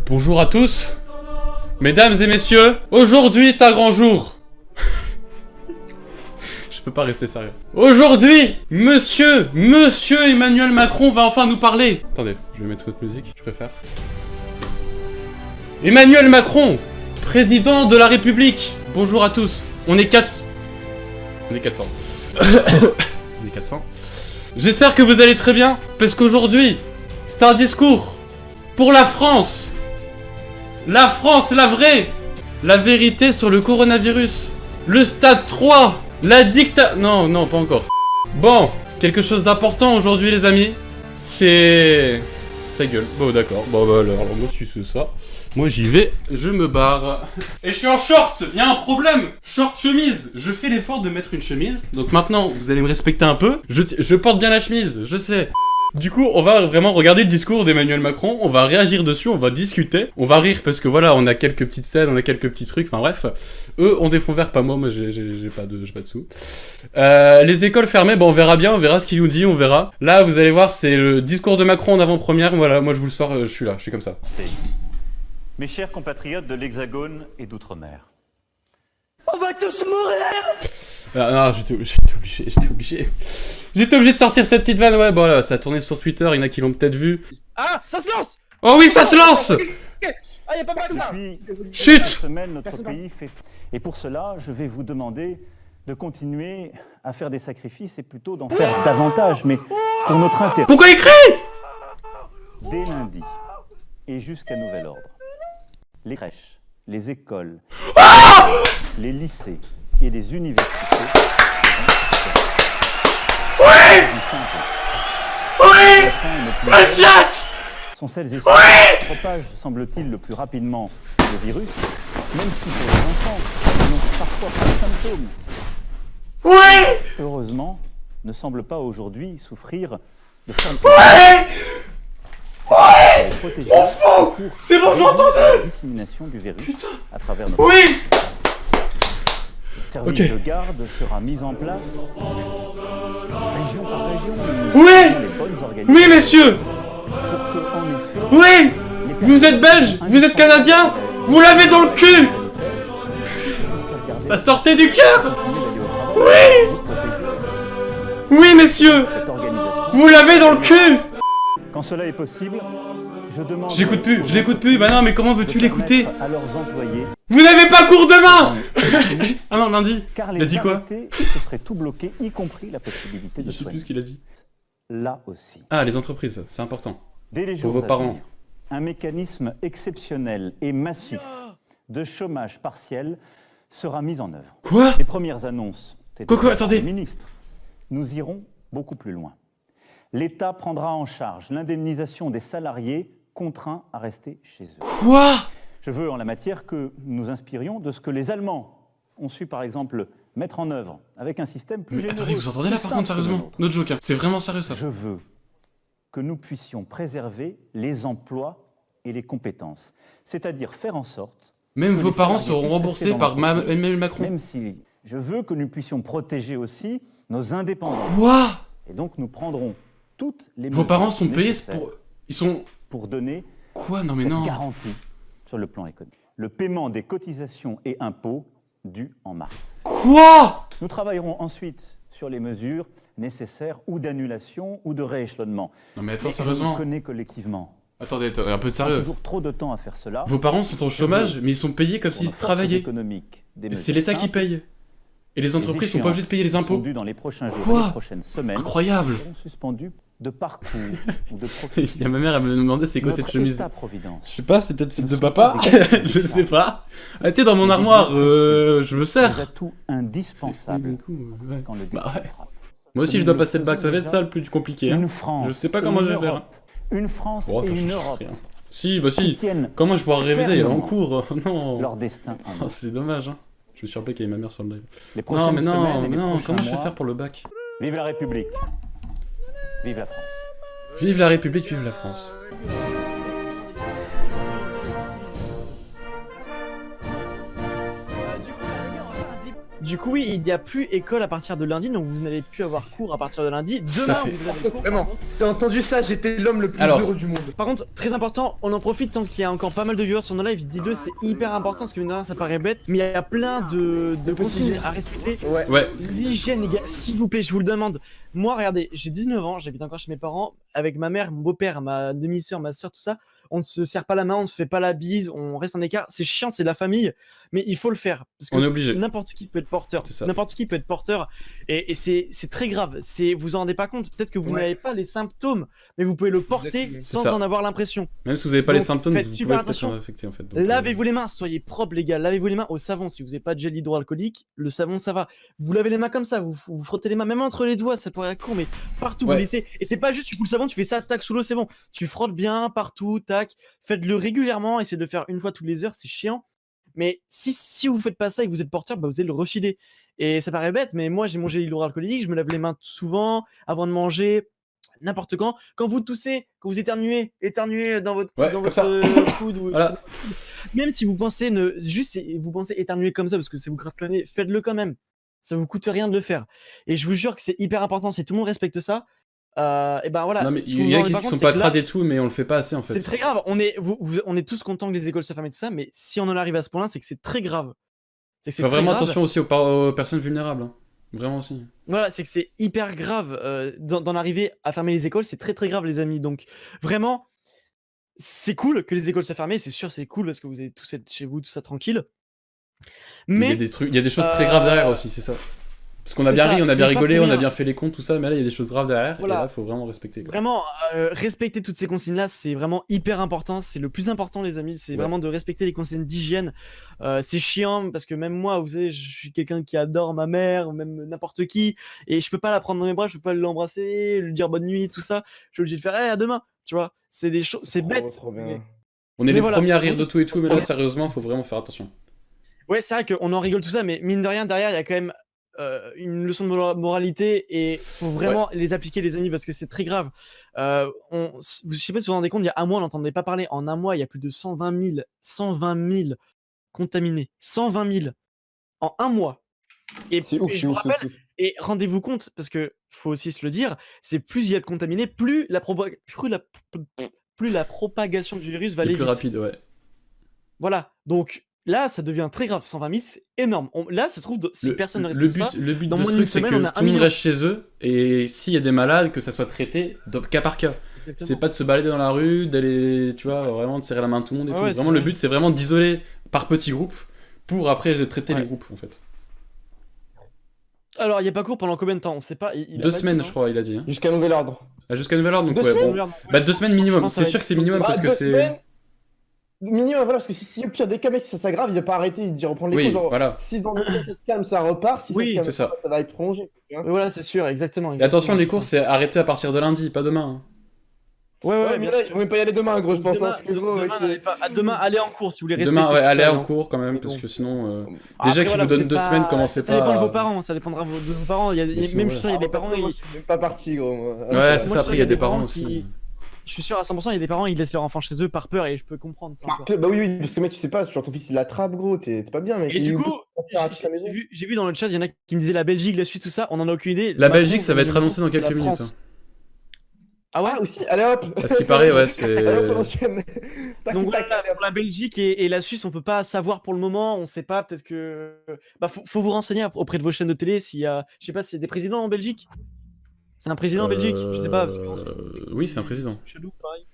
Bonjour à tous, mesdames et messieurs, aujourd'hui est un grand jour. Je peux pas rester sérieux. Aujourd'hui, monsieur Emmanuel Macron va enfin nous parler. Attendez, je vais mettre votre musique, je préfère. Emmanuel Macron, président de la République. Bonjour à tous. On est 400. On est 400. J'espère que vous allez très bien, parce qu'aujourd'hui, c'est un discours pour la France. La France, la vraie. La vérité sur le coronavirus. Le stade 3. La Non, pas encore. Bon, quelque chose d'important aujourd'hui, les amis. C'est... Ta gueule. Bon, d'accord. Bon, bah alors moi, si c'est ça, moi j'y vais, je me barre. Et je suis en short. Il y a un problème. Short chemise. Je fais l'effort de mettre une chemise. Donc maintenant, vous allez me respecter un peu. Je porte bien la chemise, je sais. Du coup, on va vraiment regarder le discours d'Emmanuel Macron, on va réagir dessus, on va discuter, on va rire parce que voilà, on a quelques petites scènes, on a quelques petits trucs, enfin bref. Eux ont des fonds verts, pas moi, j'ai pas de sous. Les écoles fermées, bon on verra bien, on verra ce qu'il nous dit, on verra. Là, vous allez voir, c'est le discours de Macron en avant-première, voilà, moi je vous le sors, je suis là, je suis comme ça. Mes chers compatriotes de l'Hexagone et d'Outre-mer. On va tous mourir! Non, j'étais obligé de sortir cette petite vanne, ouais, bon là, ça a tourné sur Twitter, il y en a qui l'ont peut-être vu. Ah, ça se lance! Oh oui, ça se lance! Ah, y'a pas mal là! Depuis Chut! 5 semaines, notre pays fait... Et pour cela, je vais vous demander de continuer à faire des sacrifices et plutôt d'en faire davantage, mais pour notre intérêt. Pourquoi il crie? Dès lundi et jusqu'à nouvel ordre, les crèches, les écoles, les lycées et les universités... Oui! Le chat! Sont celles et ceux qui propagent, semble-t-il, le plus rapidement le virus, même si pour les enfants, ils n'ont parfois pas de symptômes. Oui! Heureusement, ne semble pas aujourd'hui souffrir de forme protéger On fout! C'est bon, j'entends! la dissémination du virus à travers notre Oui! Le service de garde sera mis en place région par région. Oui! Les bonnes organisations Oui, messieurs! pour que, en effet, Oui! Vous êtes belge? Vous êtes canadien? Vous l'avez dans le cul! Ça sortait du cœur! Oui! Oui, messieurs! cette organisation. Vous l'avez dans le cul! Quand cela est possible, je demande... Je l'écoute plus, bah non, mais comment veux-tu l'écouter? à leurs employés, Vous n'avez pas cours demain! Ah non, lundi. car Il a les dit quoi? arrêtés, ce serait tout bloqué, y compris la possibilité de Je sais plus soigner. ce qu'il a dit. Là aussi. Ah, les entreprises, c'est important. Dès les Pour jours vos à parents. venir, un mécanisme exceptionnel et massif de chômage partiel sera mis en œuvre. Quoi? Les premières annonces étaient Quoi, faites par attendez. le ministre. Nous irons beaucoup plus loin. L'État prendra en charge l'indemnisation des salariés contraints à rester chez eux. Quoi? Je veux en la matière que nous inspirions de ce que les Allemands ont su par exemple mettre en œuvre avec un système plus Mais généreux. attendez, vous entendez là plus par contre, simple que le sérieusement? nôtre. Notre joke, hein. C'est vraiment sérieux ça. Je veux que nous puissions préserver les emplois et les compétences, c'est-à-dire faire en sorte Même que vos les parents salariés seront puissent remboursés rester par dans l'entreprise, Emmanuel Macron. même si je veux que nous puissions protéger aussi nos indépendants. Quoi? Et donc nous prendrons toutes les Vos mesures parents sont payés nécessaires pour... Ils sont... pour donner Quoi? Non mais cette non. garantie sur le plan économique. Le paiement des cotisations et impôts dus en mars. Quoi? Nous travaillerons ensuite sur les mesures nécessaires ou d'annulation ou de rééchelonnement. Non mais attends, Et je sérieusement. nous connais collectivement. Attendez, un peu de On a sérieux. toujours trop de temps à faire cela. Vos parents sont au chômage, mais ils sont payés comme Pour s'ils nos forces travaillaient. économiques, des C'est mesures l'État qui simples. paye. Et les entreprises sont pas obligées de payer les Sont impôts. dues dans les prochains jours, Quoi? les prochaines semaines. Incroyable. Seront suspendues de parcours ou de Il profession. y a ma mère, elle me demandait c'est quoi cette Notre chemise. État-providence. Je sais pas, c'est peut-être celle de Nous papa. sommes pas des- Je sais pas. Elle était dans mon armoire, je me Des sers. atouts indispensables Du coup, ouais. quand le Bah défi ouais. frappe. Moi aussi, je dois passer le bac, ça va être ça le plus compliqué. Hein. Une France. Je sais pas et comment une je vais faire. Europe. Une France Oh, et ça une change Europe rien. Si, bah qui si. tiennent Comment je pourrais réviser? Elle est en fermement cours. Non. leur destin en Oh, main. c'est dommage, hein. Je me suis rappelé qu'il y avait ma mère sur le live. Les prochaines Non, mais non, semaines et mais les non. prochains Comment je vais mois, faire pour le bac? Vive la République. Vive la France. Vive la République, vive la France. Du coup, oui, il n'y a plus école à partir de lundi, donc vous n'allez plus avoir cours à partir de lundi. Demain, fait- vous avez cours. Vraiment, t'as entendu ça, j'étais l'homme le plus Alors. heureux du monde. Par contre, très important, on en profite tant qu'il y a encore pas mal de viewers sur nos lives, dis-le, c'est hyper important parce que mine de rien, ça paraît bête, mais il y a plein de consignes à respecter. Ouais. Ouais, L'hygiène, les gars, s'il vous plaît, je vous le demande. Moi, regardez, j'ai 19 ans, j'habite encore chez mes parents, avec ma mère, mon beau-père, ma demi-sœur, ma soeur, tout ça. On ne se serre pas la main, on ne se fait pas la bise, on reste en écart. C'est chiant, c'est de la famille, mais il faut le faire. Parce que on est obligé. n'importe qui peut être porteur. C'est ça. N'importe qui peut être porteur. Et c'est très grave. Vous vous en rendez pas compte. Peut-être que vous Ouais. n'avez pas les symptômes, mais vous pouvez le porter Exactement. sans C'est ça. en avoir l'impression. Même si vous avez pas les Donc, symptômes, faites vous super pouvez peut-être attention. en affecter en fait. Donc, Lavez-vous les mains, soyez propres les gars, lavez-vous les mains au savon. Si vous n'avez pas de gel hydroalcoolique, le savon ça va. Vous lavez les mains comme ça, vous frottez les mains, même entre les doigts, ça pourrait être con, mais partout Ouais. vous laissez. Et c'est pas juste tu fous le savon, tu fais ça, tac, sous l'eau, c'est bon. Tu frottes bien partout, tac. Faites-le régulièrement, essayez de le faire une fois toutes les heures, c'est chiant. Mais si vous faites pas ça et que vous êtes porteur, bah vous allez le refiler. Et ça paraît bête, mais moi j'ai mon gel hydroalcoolique, je me lave les mains souvent, avant de manger. N'importe quand. Quand vous toussez, quand vous éternuez dans votre, Ouais, dans comme votre coude ou Voilà. même si vous pensez vous pensez éternuer comme ça parce que ça vous gratte le nez, faites-le quand même. Ça vous coûte rien de le faire. Et je vous jure que c'est hyper important. Si tout le monde respecte ça, et ben voilà. Non, mais Ce que il vous y a vous qui rendez pas sont compte, pas c'est que là, crades et tout, mais on le fait pas assez en fait. c'est très grave. On est tous contents que les écoles se ferment et tout ça, mais si on en arrive à ce point-là, c'est que c'est très grave. C'est que c'est Faut très vraiment grave. attention aussi aux personnes vulnérables. Hein. Vraiment aussi. Voilà, c'est que c'est hyper grave d'en arriver à fermer les écoles. C'est très très grave, les amis. Donc vraiment, c'est cool que les écoles soient fermées. C'est sûr, c'est cool parce que vous allez tous être chez vous, tout ça tranquille. Mais il y Mais a des trucs, il y a des choses très graves derrière aussi, c'est ça. Parce qu'on a c'est bien ça, ri, on a c'est bien pas rigolé, pour on a rien. bien fait les comptes, tout ça, mais là il y a des choses graves derrière, Voilà. et là faut vraiment respecter. Quoi. Vraiment, respecter toutes ces consignes-là, c'est vraiment hyper important. C'est le plus important, les amis. C'est Ouais. vraiment de respecter les consignes d'hygiène. C'est chiant parce que même moi, vous savez, je suis quelqu'un qui adore ma mère, ou même n'importe qui, et je peux pas la prendre dans mes bras, je peux pas l'embrasser, lui dire bonne nuit, tout ça. Je suis obligé de faire, à demain, tu vois. C'est des choses, c'est bête. Trop bien. mais- On est les voilà. premiers à rire de Moi, tout et tout, mais là sérieusement faut vraiment faire attention. Ouais, c'est vrai qu'on en rigole tout ça, mais mine de rien, derrière, il y a quand même une leçon de moralité et faut vraiment les appliquer, les amis, parce que c'est très grave. Je sais pas si vous vous rendez compte, il y a un mois, on n'entendait pas parler. En un mois, il y a plus de 120 000 contaminés. 120 000 en un mois. Et, C'est ouf, et je c'est vous ouf, c'est rappelle, ouf. et rendez-vous compte, parce que faut aussi se le dire, c'est plus il y a de contaminés, plus la propagation du virus va Les aller plus vite. rapides, ouais. Voilà, donc là, ça devient très grave. 120 000, c'est énorme. Là, ça se trouve, si personne ne respecte ça, le but dans de ce moins d'une truc, c'est semaine, on que a tout 1 le monde million. reste chez eux, et s'il y a des malades, que ça soit traité cas par cas. Exactement. C'est pas de se balader dans la rue, d'aller, tu vois, vraiment de serrer la main de tout le monde et Ouais, tout. ouais, Vraiment, c'est le vrai. but, c'est vraiment d'isoler par petits groupes pour après traiter Ouais. les groupes, en fait. Alors, il n'y a pas cours pendant combien de temps? On sait pas. Il a 2 pas dit, semaines, non je crois, il a dit. Hein. Jusqu'à nouvel ordre. Ah, jusqu'à nouvel ordre, donc 2 ouais, semaines bon. Bah 2 semaines minimum, Je pense que c'est ça sûr va que c'est minimum Bah, parce que 2 c'est... semaines minimum, voilà, parce que si au pire des cas, mec, si ça s'aggrave, il va pas arrêter, il dit reprendre les Oui, cours. Genre, voilà. si dans 2 semaines ça se calme, ça repart. Si Oui, ça c'est se calme, ça. ça va être prolongé. Tu vois. Voilà, c'est sûr, exactement. Et attention, exactement, les cours, c'est arrêté à partir de lundi, pas demain. Hein. Ouais, Ouais, mais là, ils vont même pas y aller demain, gros, je pense. Hein, parce que gros, demain, allez en cours si vous voulez respecter. Demain, ouais, tout allez ça, en non. cours quand même, Mais parce bon. que sinon... Après, Déjà qu'ils voilà, vous donnent êtes 2 semaines, commencez Ça dépend de pas... vos parents, ça dépendra de vos parents. Il y a, Mais sinon, même ouais. je suis sûr, il y a des parents. Moi, je suis même pas parti, gros. Moi. Ouais, Moi, c'est je ça, suis après, il y a des parents qui- aussi. Je suis sûr à 100%, il y a des parents, ils laissent leur enfant chez eux par peur et je peux comprendre ça. encore. Bah oui, oui, parce que mec, tu sais pas, genre ton fils il l'attrape, gros, t'es pas bien, mec. Et du il coup, peut se faire à toute la maison. j'ai vu dans le chat, il y en a qui me disaient la Belgique, la Suisse, tout ça, on en a aucune idée. La Macron, Belgique, ça va être Emmanuel annoncé dans Macron, c'est quelques la minutes. France. Hein. Ah ouais. Ah, aussi, allez hop. À ce qui paraît, ouais, c'est... Allez hop, on enchaîne. Tac, Donc tac, voilà, allez, hop. pour la Belgique et la Suisse, on peut pas savoir pour le moment, on sait pas, peut-être que... Bah, faut vous renseigner auprès de vos chaînes de télé s'il y a, je sais pas, s'il y a des présidents en Belgique. C'est un président en Belgique? Je sais pas. Parce que Oui, c'est un président. chelou, pareil.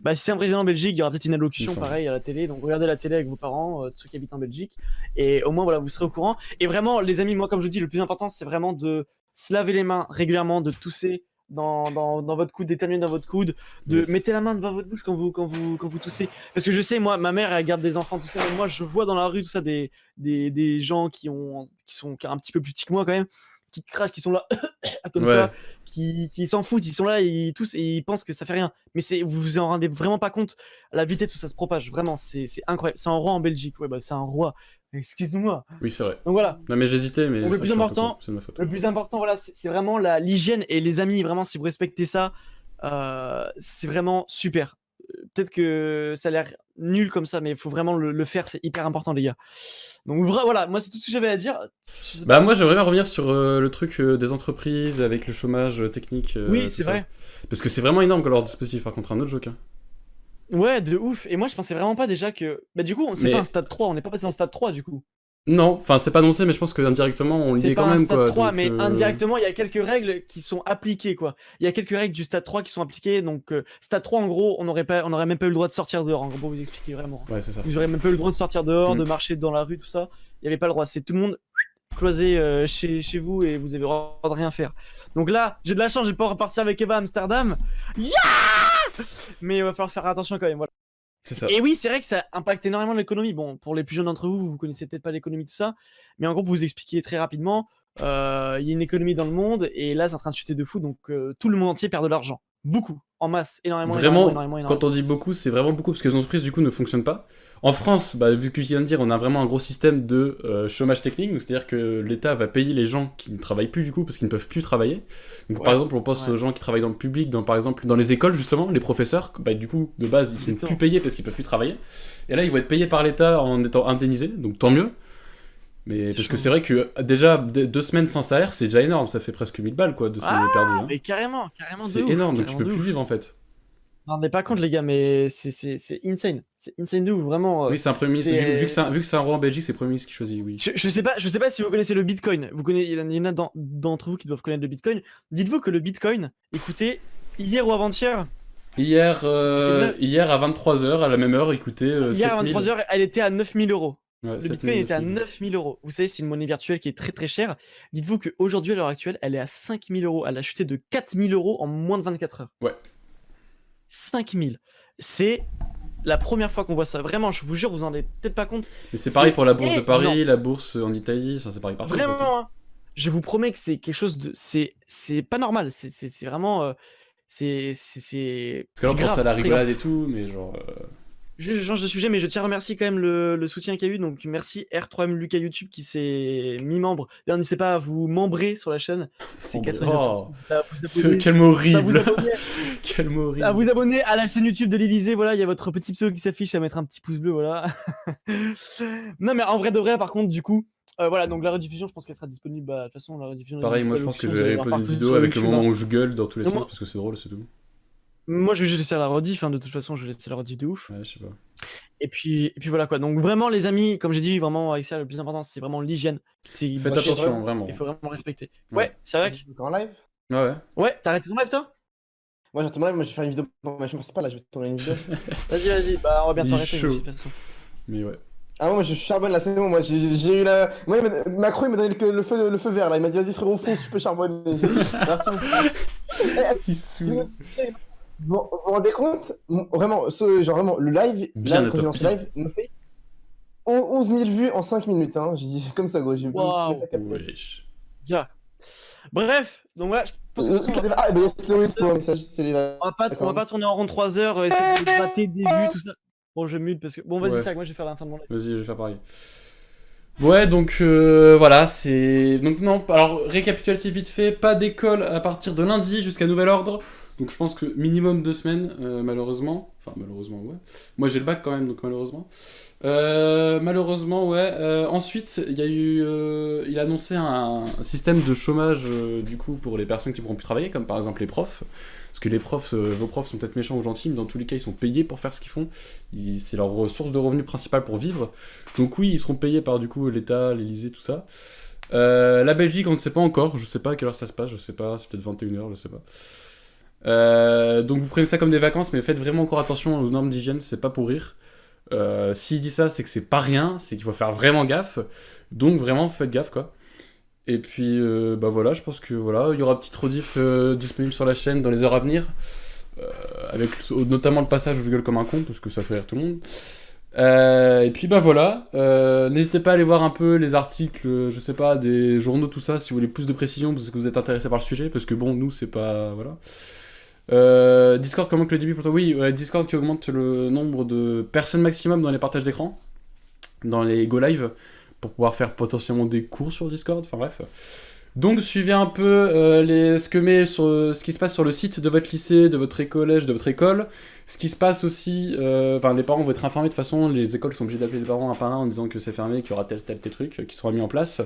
Bah, si c'est un président en Belgique, il y aura peut-être une allocution Il me semble. pareil à la télé. Donc regardez la télé avec vos parents, ceux qui habitent en Belgique. Et au moins, voilà, vous serez au courant. Et vraiment, les amis, moi, comme je dis, le plus important, c'est vraiment de se laver les mains régulièrement, de tousser dans votre coude, d'éternuer dans votre coude, de Yes. mettez la main devant votre bouche quand vous toussez. Parce que je sais, moi, ma mère, elle garde des enfants, tout ça. Mais moi, je vois dans la rue, tout ça, des gens qui sont un petit peu plus petits que moi quand même, qui crachent, qui sont là comme Ouais. ça, qui s'en foutent, ils sont là, ils toussent et ils pensent que ça fait rien. Mais vous vous en rendez vraiment pas compte à la vitesse où ça se propage. Vraiment, c'est incroyable. C'est un roi en Belgique. Ouais, bah c'est un roi. Excuse-moi. Oui, c'est vrai. Donc voilà. Non, mais j'hésitais, mais... Donc, le ça, plus je suis un peu important- con, c'est de ma faute. Le plus important, voilà, c'est vraiment l'hygiène et les amis. Vraiment, si vous respectez ça, c'est vraiment super. Peut-être que ça a l'air nul comme ça, mais il faut vraiment le faire, c'est hyper important, les gars. Donc voilà, moi c'est tout ce que j'avais à dire. Je sais Bah pas. moi j'aimerais bien revenir sur le truc des entreprises avec le chômage technique. Oui, tout c'est ça. vrai. Parce que c'est vraiment énorme comme leur dispositif, par contre, un autre joke. Hein. Ouais, de ouf. Et moi je pensais vraiment pas déjà que. Bah du coup, c'est Mais- pas un stade 3, on n'est pas passé en stade 3 du coup. Non, enfin c'est pas annoncé, mais je pense que indirectement on l'y C'est est pas quand un même stade quoi. 3, donc, mais indirectement, il y a quelques règles qui sont appliquées, quoi. Il y a quelques règles du stade 3 qui sont appliquées. Donc, stade 3, en gros, on aurait même pas eu le droit de sortir dehors. En gros, pour vous expliquer vraiment. Ouais, c'est ça. Vous aurez même pas eu le droit de sortir dehors, Mm. de marcher dans la rue, tout ça. Il y avait pas le droit. C'est tout le monde cloisé chez vous et vous avez le droit de rien faire. Donc là, j'ai de la chance, je vais pouvoir repartir avec Eva à Amsterdam. Yeah, mais il va falloir faire attention quand même. Voilà. C'est ça. Et oui, c'est vrai que ça impacte énormément l'économie. Bon, pour les plus jeunes d'entre vous, vous connaissez peut-être pas l'économie, tout ça. Mais en gros, pour vous expliquer très rapidement, il y a une économie dans le monde et là, c'est en train de chuter de fou. Donc, tout le monde entier perd de l'argent. Beaucoup, en masse, énormément. Vraiment, énormément. quand on dit beaucoup, c'est vraiment beaucoup parce que les entreprises du coup ne fonctionnent pas. En France, bah, vu que tu viens de dire, on a vraiment un gros système de chômage technique, donc c'est-à-dire que l'État va payer les gens qui ne travaillent plus du coup parce qu'ils ne peuvent plus travailler. Donc Ouais, par exemple, on pense ouais. aux gens qui travaillent dans le public, par exemple dans les écoles justement, les professeurs, bah, du coup de base ils sont Exactement. plus payés parce qu'ils peuvent plus travailler. Et là ils vont être payés par l'État en étant indemnisés, donc tant mieux. Mais C'est parce que chaud. c'est vrai que déjà 2 semaines sans salaire, c'est déjà énorme, ça fait presque 1000 balles quoi de salaire perdu. Hein. Mais carrément de C'est ouf, énorme, donc tu carrément peux de plus ouf. vivre en fait. Non, mais pas contre les gars, mais c'est insane. C'est insane de ouf, vraiment. Oui, c'est un premier ministre. Vu que c'est un roi en Belgique, c'est le premier ministre qui choisit, oui. Je sais pas si vous connaissez le Bitcoin. Il y en a d'entre vous qui doivent connaître le Bitcoin. Dites-vous que le Bitcoin, écoutez, hier ou avant-hier, Hier, que hier à 23h, à la même heure, écoutez, hier à 7000. 23h, elle était à 9000 euros. Ouais, Le 7000, Bitcoin était à 9000. 9000 euros. Vous savez, c'est une monnaie virtuelle qui est très très chère. Dites-vous qu'aujourd'hui, à l'heure actuelle, elle est à 5000 euros. Elle a chuté de 4000 euros en moins de 24 heures. Ouais. 5000. C'est la première fois qu'on voit ça. Vraiment, je vous jure, vous en avez peut-être pas compte. Mais c'est pareil pour la bourse de énorme. Paris, la bourse en Italie, ça c'est pareil partout. en fait. Vraiment, hein. Je vous promets que c'est quelque chose de. C'est pas normal. C'est vraiment. C'est Parce que là on grave, pense à la c'est très grave. rigolade et tout, mais genre. Je change de sujet, mais je tiens à remercier quand même le soutien qu'il y a eu. Donc merci R3M Lucas YouTube qui s'est mis membre. D'ailleurs, n'hésitez pas à vous membrer sur la chaîne. C'est Membre. 99 Oh. centimes. À vous abonner- Quel mot à vous horrible. abonner- Quel mot horrible. à vous abonner à la chaîne YouTube de l'Elysée. Voilà, il y a votre petit pseudo qui s'affiche, à mettre un petit pouce bleu. Voilà. Non, mais en vrai de vrai, par contre, du coup, voilà, donc la rediffusion, je pense qu'elle sera disponible. Bah, de toute façon, la rediffusion. Pareil, moi je pense que je vais poser poser une vidéo avec le moment où je gueule dans tous les Non, sens moi- parce que c'est drôle, c'est tout. Moi, je vais juste laisser la rediff. Hein, de toute façon, je vais laisser la rediff de ouf. Ouais, je sais pas. Et puis voilà quoi. Donc vraiment, les amis, comme j'ai dit, vraiment avec ça, le plus important, c'est vraiment l'hygiène. C'est Faites Moi, je sais attention, pas. vraiment. Il faut vraiment respecter. Ouais. Ouais, c'est vrai. En live Ouais, ouais. Ouais, t'as arrêté ton live toi? Moi, j'attends live, moi, je vais faire une vidéo pour ma chaîne principale, là, je vais tourner une vidéo. Vas-y. Bah, on va bientôt Il est arrêter. chaud. De toute façon. Mais ouais. Ah, moi, je charbonne là, c'est bon, moi, j'ai eu la. Moi, Macron, il m'a donné le feu vert là, il m'a dit, vas-y, frérot, fonce, tu peux charbonner. Merci beaucoup. Il saoule. Vous vous rendez compte vraiment, genre vraiment, le live, Bien là, quand j'ai top, lancé bien. live, il me fait 11 000 vues en 5 minutes, hein. J'ai dit comme ça, gros, j'ai Waouh. pas capté. Wesh. Yeah. Bref, donc voilà, je pense que de toute façon, Ah, bah, il y a Slow pour un message, c'est les. on va pas tourner en rond 3 heures, essayer de gratter des vues, tout ça. Bon, je mute parce que. Bon, vas-y, Ouais. ça, moi je vais faire la fin de mon live. Vas-y, je vais faire pareil. Ouais, donc voilà, c'est. Donc, non, alors récapitulatif vite fait, pas d'école à partir de lundi jusqu'à nouvel ordre. Donc, je pense que minimum 2 semaines, malheureusement. Enfin, malheureusement, ouais. Moi, j'ai le bac quand même, donc malheureusement. Malheureusement, ouais. Ensuite, il y a eu. Il a annoncé un système de chômage, du coup, pour les personnes qui pourront plus travailler, comme par exemple les profs. Parce que les profs, vos profs sont peut-être méchants ou gentils, mais dans tous les cas, ils sont payés pour faire ce qu'ils font. C'est leur source de revenus principale pour vivre. Donc oui, ils seront payés par du coup l'État, l'Élysée, tout ça. La Belgique, on ne sait pas encore. Je sais pas à quelle heure ça se passe, je sais pas. C'est peut-être 21h, je sais pas. Donc vous prenez ça comme des vacances, mais faites vraiment encore attention aux normes d'hygiène, c'est pas pour rire. S'il dit ça, c'est que c'est pas rien, c'est qu'il faut faire vraiment gaffe. Donc vraiment, faites gaffe, quoi. Et puis, bah voilà, je pense que voilà, il y aura petite rediff disponible sur la chaîne dans les heures à venir. Avec notamment le passage où je gueule comme un con, parce que ça fait rire tout le monde. Et puis bah voilà, n'hésitez pas à aller voir un peu les articles, je sais pas, des journaux, tout ça, si vous voulez plus de précision, parce que vous êtes intéressé par le sujet, parce que bon, nous, c'est pas... Voilà. Discord, comment que le début pour toi? Oui, Discord qui augmente le nombre de personnes maximum dans les partages d'écran, dans les go live, pour pouvoir faire potentiellement des cours sur Discord, enfin bref. Donc suivez un peu ce qui se passe sur le site de votre lycée, de votre collège, de votre école. Ce qui se passe aussi, enfin les parents vont être informés de toute façon, les écoles sont obligées d'appeler les parents un par un en disant que c'est fermé, qu'il y aura tel truc qui sera mis en place.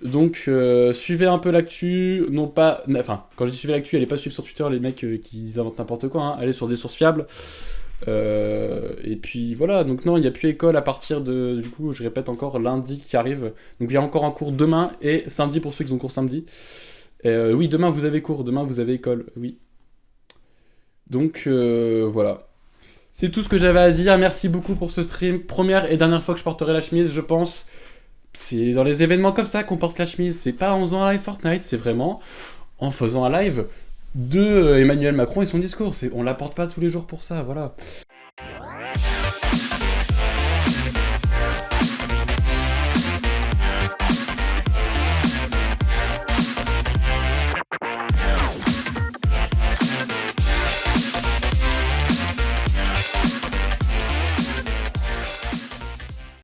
Donc suivez un peu l'actu, non pas... Enfin, quand je dis suivez l'actu, allez pas suivre sur Twitter les mecs qui inventent n'importe quoi, hein. Allez sur des sources fiables. Et puis voilà, donc non, il n'y a plus école à partir de, du coup, je répète encore, lundi qui arrive. Donc il y a encore un cours demain et samedi pour ceux qui ont cours samedi. Oui, demain vous avez cours, demain vous avez école, oui. Donc voilà. C'est tout ce que j'avais à dire, merci beaucoup pour ce stream. Première et dernière fois que je porterai la chemise, je pense. C'est dans les événements comme ça qu'on porte la chemise, c'est pas en faisant un live Fortnite, c'est vraiment en faisant un live de Emmanuel Macron et son discours. On la porte pas tous les jours pour ça, voilà.